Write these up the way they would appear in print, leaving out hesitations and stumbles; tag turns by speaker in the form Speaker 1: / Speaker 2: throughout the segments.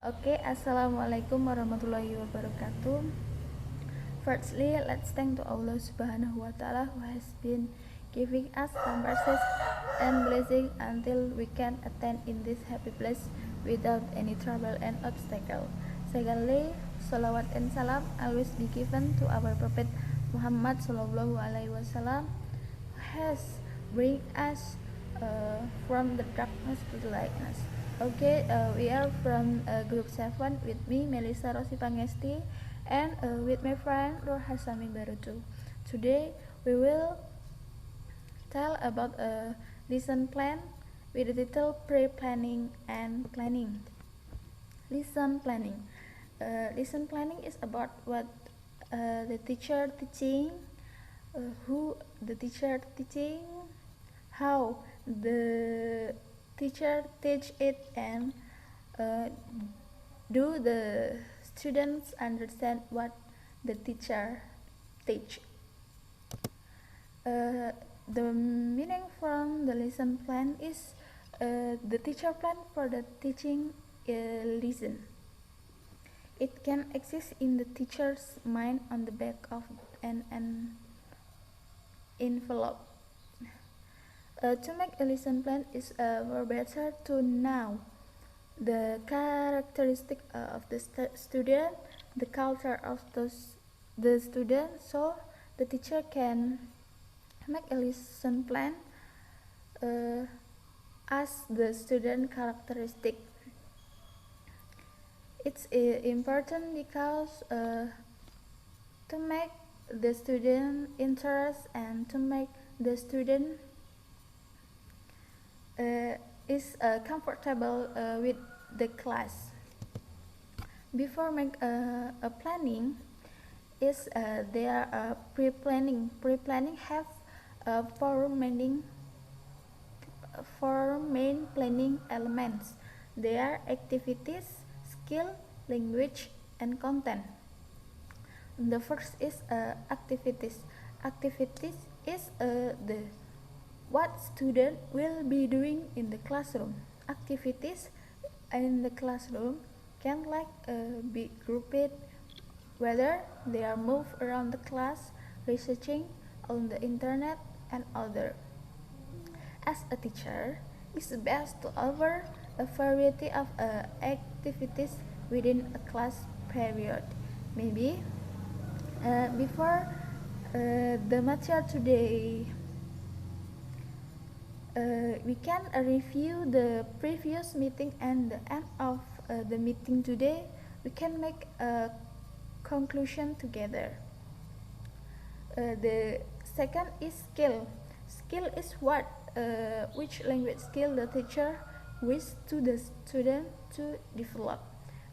Speaker 1: Oke, assalamualaikum warahmatullahi wabarakatuh. Firstly, let's thank to Allah Subhanahu wa Ta'ala who has been giving us some mercies and blessing until we can attend in this happy place without any trouble and obstacle. Secondly, salawat and salam always be given to our Prophet Muhammad Sallallahu Alaihi Wasallam who has bring us from the darkness to the lightness. Okay, we are from group 7 with me, Melissa Rosi Pangesti, and with my friend Nur Hasami Barutu. Today, we will tell about a lesson plan with the title Pre-Planning and Planning. Lesson planning. Lesson planning is about what the teacher teaching, who the teacher teaching, how the teacher teach it, and uh, do the students understand what the teacher teach. The meaning from the lesson plan is the teacher plan for the teaching lesson. It can exist in the teacher's mind on the back of an envelope. To make a lesson plan is better to know the characteristic of the student, the culture of the student, so the teacher can make a lesson plan as the student characteristic. It's important because to make the student interest and to make the student is comfortable with the class. Before make a planning is there pre-planning. Pre-planning have four main planning elements. They are activities, skill, language, and content. The first is activities. Activities is the what student will be doing in the classroom. Activities in the classroom can be grouped whether they are moved around the class, researching on the internet, and other. As a teacher, it's best to offer a variety of activities within a class period. Maybe before the material today, we can review the previous meeting, and the end of the meeting today we can make a conclusion together. The second is skill. Skill is which language skill the teacher wishes to the student to develop.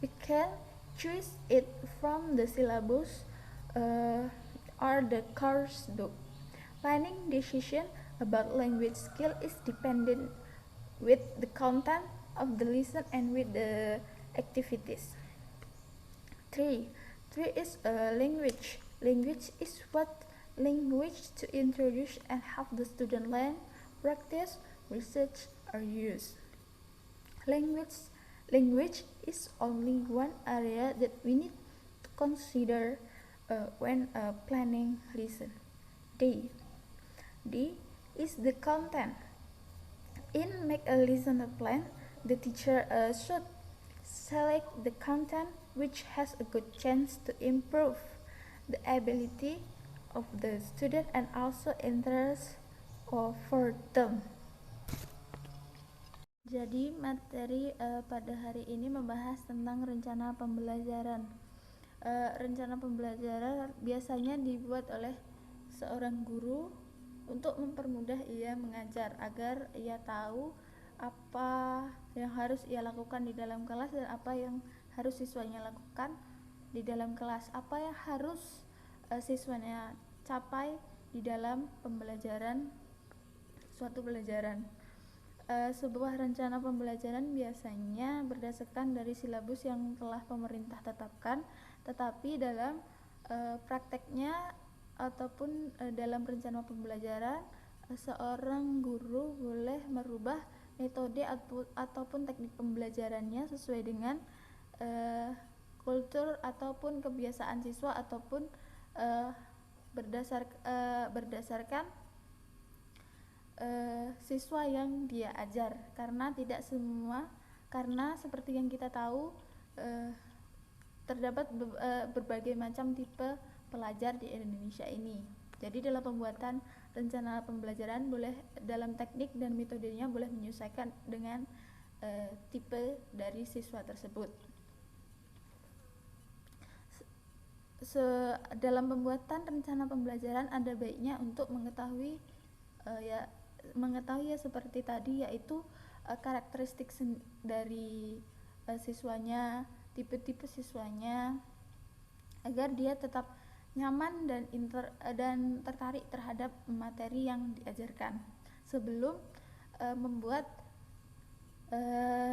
Speaker 1: We can choose it from the syllabus or the course book. Planning decision about language skill is dependent with the content of the lesson and with the activities. 3. 3 is language. Language is what language to introduce and have the student learn, practice, research, or use. Language is only one area that we need to consider when planning lesson. D. D is the content. In make a lesson plan, the teacher should select the content which has a good chance to improve the ability of the student and also interest for them. Jadi materi pada hari ini membahas tentang rencana pembelajaran. Rencana pembelajaran biasanya dibuat oleh seorang guru untuk mempermudah ia mengajar agar ia tahu apa yang harus ia lakukan di dalam kelas dan apa yang harus siswanya lakukan di dalam kelas, apa yang harus siswanya capai di dalam pembelajaran suatu pelajaran. Sebuah rencana pembelajaran biasanya berdasarkan dari silabus yang telah pemerintah tetapkan, tetapi dalam prakteknya ataupun dalam rencana pembelajaran seorang guru boleh merubah metode ataupun teknik pembelajarannya sesuai dengan kultur ataupun kebiasaan siswa ataupun berdasarkan siswa yang dia ajar, karena tidak semua, karena seperti yang kita tahu terdapat berbagai macam tipe pelajar di Indonesia ini. Jadi dalam pembuatan rencana pembelajaran boleh, dalam teknik dan metodenya boleh menyesuaikan dengan tipe dari siswa tersebut. Dalam pembuatan rencana pembelajaran ada baiknya untuk mengetahui seperti tadi, yaitu karakteristik dari siswanya, tipe-tipe siswanya, agar dia tetap nyaman dan tertarik terhadap materi yang diajarkan. Sebelum membuat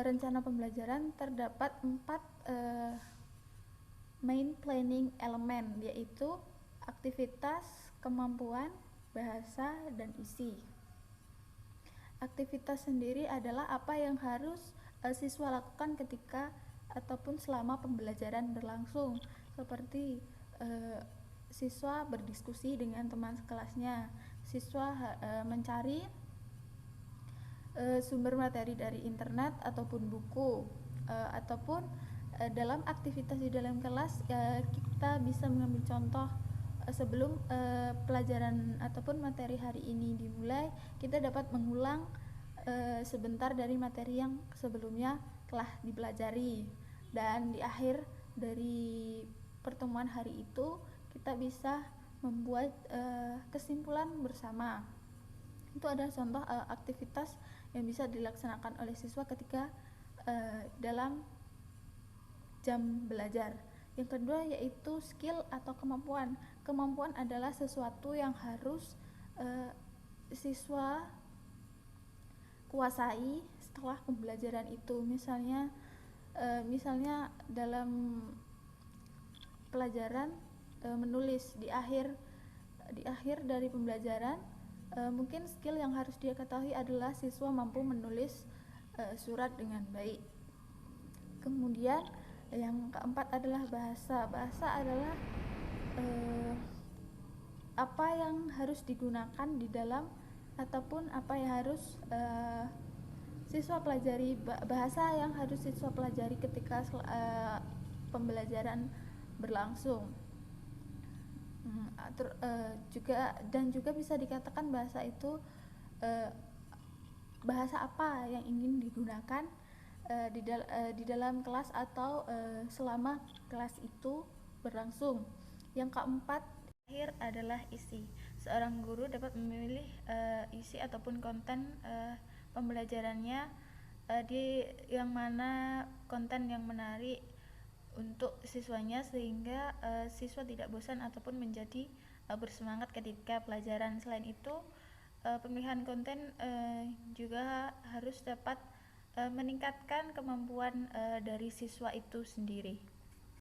Speaker 1: rencana pembelajaran terdapat 4 main planning elemen, yaitu aktivitas, kemampuan, bahasa, dan isi. Aktivitas sendiri adalah apa yang harus siswa lakukan ketika ataupun selama pembelajaran berlangsung, seperti siswa berdiskusi dengan teman sekelasnya, siswa mencari sumber materi dari internet ataupun buku, ataupun dalam aktivitas di dalam kelas kita bisa mengambil contoh sebelum pelajaran ataupun materi hari ini dimulai, kita dapat mengulang sebentar dari materi yang sebelumnya telah dipelajari, dan di akhir dari pertemuan hari itu kita bisa membuat kesimpulan bersama. Itu adalah contoh aktivitas yang bisa dilaksanakan oleh siswa ketika dalam jam belajar. Yang kedua yaitu skill atau kemampuan. Kemampuan adalah sesuatu yang harus siswa kuasai setelah pembelajaran itu. Misalnya dalam pelajaran menulis, di akhir dari pembelajaran mungkin skill yang harus dia ketahui adalah siswa mampu menulis surat dengan baik. Kemudian yang keempat adalah bahasa. Bahasa adalah apa yang harus digunakan di dalam ataupun apa yang harus siswa pelajari, bahasa yang harus siswa pelajari ketika pembelajaran berlangsung. Juga bisa dikatakan bahasa itu bahasa apa yang ingin digunakan di dalam kelas atau selama kelas itu berlangsung. Yang keempat terakhir adalah isi. Seorang guru dapat memilih isi ataupun konten pembelajarannya, di yang mana konten yang menarik untuk siswanya, sehingga siswa tidak bosan ataupun menjadi bersemangat ketika pelajaran. Selain itu, pemilihan konten juga harus dapat meningkatkan kemampuan dari siswa itu sendiri.